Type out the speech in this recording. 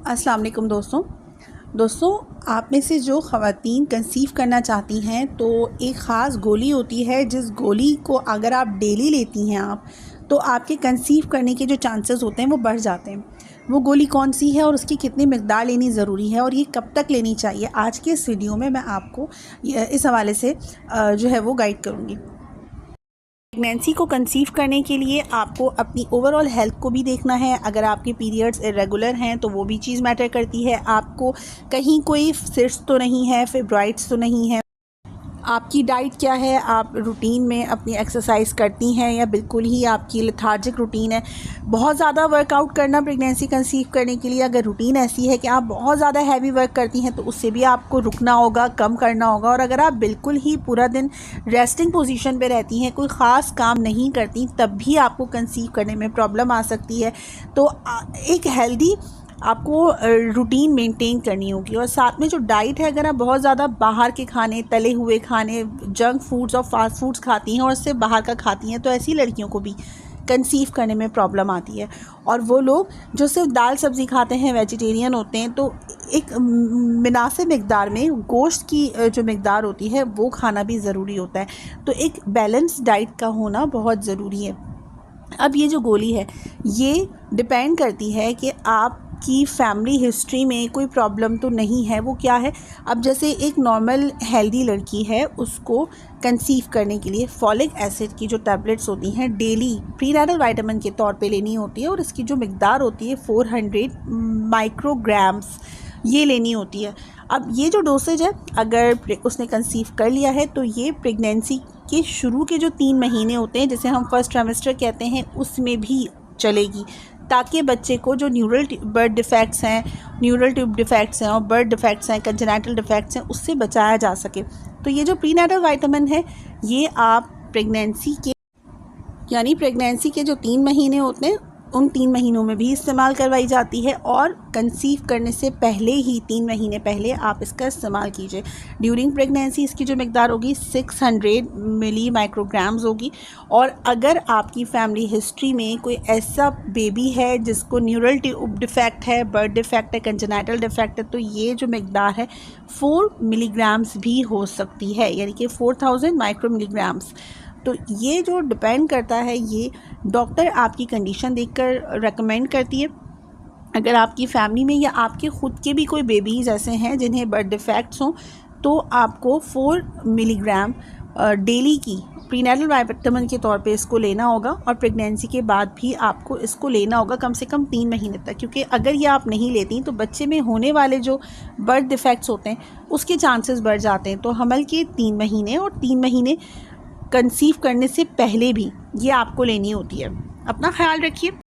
अस्सलाम वालेकुम दोस्तों आप में से जो ख़वातीन कंसीव करना चाहती हैं तो एक ख़ास गोली होती है जिस गोली को अगर आप डेली लेती हैं तो आपके कंसीव करने के जो चांसेस होते हैं वो बढ़ जाते हैं। वो गोली कौन सी है और उसकी कितनी मिक़दार लेनी ज़रूरी है और ये कब तक लेनी चाहिए, आज के इस वीडियो में मैं आपको इस हवाले से जो है वो गाइड करूँगी। प्रेगनेंसी को कंसीव करने के लिए आपको अपनी ओवरऑल हेल्थ को भी देखना है। अगर आपके पीरियड्स इरेगुलर हैं तो वो भी चीज़ मैटर करती है। आपको कहीं कोई सिस्ट तो नहीं है, फिब्रॉइड्स तो नहीं है, आपकी डाइट क्या है, आप रूटीन में अपनी एक्सरसाइज करती हैं या बिल्कुल ही आपकी लेथार्जिक रूटीन है। बहुत ज़्यादा वर्कआउट करना प्रेगनेंसी कंसीव करने के लिए, अगर रूटीन ऐसी है कि आप बहुत ज़्यादा हैवी वर्क करती हैं तो उससे भी आपको रुकना होगा, कम करना होगा। और अगर आप बिल्कुल ही पूरा दिन रेस्टिंग पोजीशन पे रहती हैं, कोई ख़ास काम नहीं करती, तब भी आपको कंसीव करने में प्रॉब्लम आ सकती है। तो एक हेल्दी आपको रूटीन मेंटेन करनी होगी। और साथ में जो डाइट है, अगर आप बहुत ज़्यादा बाहर के खाने, तले हुए खाने, जंक फूड्स और फास्ट फूड्स खाती हैं और उससे बाहर का खाती हैं, तो ऐसी लड़कियों को भी कंसीव करने में प्रॉब्लम आती है। और वो लोग जो सिर्फ दाल सब्ज़ी खाते हैं, वेजिटेरियन होते हैं, तो एक मुनासिब मिक़दार में गोश्त की जो मिक़दार होती है वो खाना भी ज़रूरी होता है। तो एक बैलेंस डाइट का होना बहुत ज़रूरी है। अब ये जो गोली है ये डिपेंड करती है कि आपकी फैमिली हिस्ट्री में कोई प्रॉब्लम तो नहीं है। वो क्या है, अब जैसे एक नॉर्मल हेल्दी लड़की है, उसको कंसीव करने के लिए फॉलिक एसिड की जो टैबलेट्स होती हैं डेली प्रीनेटल विटामिन के तौर पे लेनी होती है और इसकी जो मिक़दार होती है 400 माइक्रोग्राम्स ये लेनी होती है। अब ये जो डोसेज है, अगर उसने कंसीव कर लिया है तो ये प्रेगनेंसी के शुरू के जो 3 महीने होते हैं, जिसे हम फर्स्ट ट्राइमेस्टर कहते हैं, उसमें भी चलेगी, ताकि बच्चे को जो न्यूरल बर्थ डिफेक्ट्स हैं, न्यूरल ट्यूब डिफेक्ट्स हैं और बर्थ डिफेक्ट्स हैं, कंजेनिटल डिफेक्ट्स हैं, उससे बचाया जा सके। तो ये जो प्रीनेटल विटामिन है ये आप प्रेगनेंसी के जो 3 महीने होते हैं उन 3 महीनों में भी इस्तेमाल करवाई जाती है। और कंसीव करने से पहले ही 3 महीने पहले आप इसका इस्तेमाल कीजिए। ड्यूरिंग प्रेगनेंसी इसकी जो मिक़दार होगी 600 मिली माइक्रोग्राम्स होगी। और अगर आपकी फैमिली हिस्ट्री में कोई ऐसा बेबी है जिसको न्यूरल ट्यूब डिफेक्ट है, बर्थ डिफेक्ट है, कंजेनिटल डिफेक्ट है, तो ये जो मिक़दार है 4 मिलीग्राम्स भी हो सकती है, यानी कि 4000 माइक्रो मिलीग्राम्स। तो ये जो डिपेंड करता है, ये डॉक्टर आपकी कंडीशन देखकर रेकमेंड करती है। अगर आपकी फैमिली में या आपके ख़ुद के भी कोई बेबीज़ ऐसे हैं जिन्हें बर्थ डिफेक्ट्स हों, तो आपको 4 मिलीग्राम डेली की प्रीनेटल विटामिन के तौर पे इसको लेना होगा। और प्रेगनेंसी के बाद भी आपको इसको लेना होगा कम से कम 3 महीने तक, क्योंकि अगर ये आप नहीं लेती तो बच्चे में होने वाले जो बर्थ डिफेक्ट्स होते हैं उसके चांसेस बढ़ जाते हैं। तो हमल के 3 महीने और 3 महीने कंसीव करने से पहले भी ये आपको लेनी होती है। अपना ख्याल रखिए।